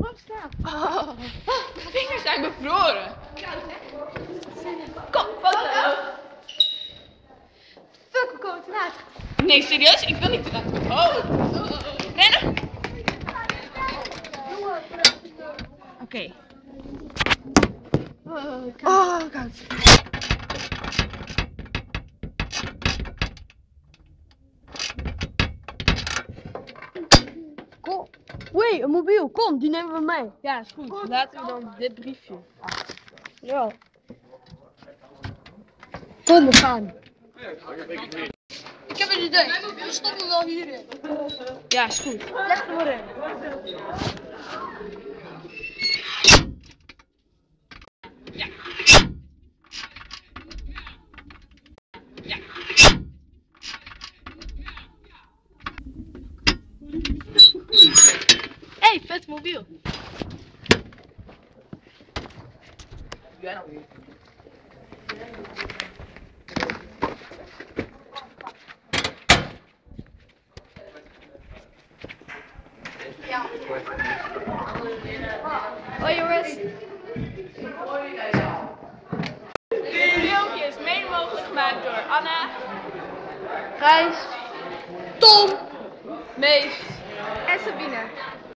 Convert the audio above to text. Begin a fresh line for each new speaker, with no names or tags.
Kom op, snel.
Oh, mijn vingers zijn bevroren. Kom, foto.
Fuck, we komen te laat.
Nee, serieus? Ik wil niet te laat komen. Oh. Rennen. Oké. Oh, koud.
Kom. Wee, een mobiel. Kom, die nemen we mee.
Ja, is goed. Laten we dan dit briefje.
Ja. Kom, we gaan. Ik heb een idee. We stoppen wel hierin.
Ja, is goed.
Leg er maar in.
Ja. Ja. Hey, vet mobiel. Jij nou weer?
Hoi jongens.
Dit filmpje is mede mogelijk gemaakt door Anna,
Gijs. Tom.
Mees
En Sabine.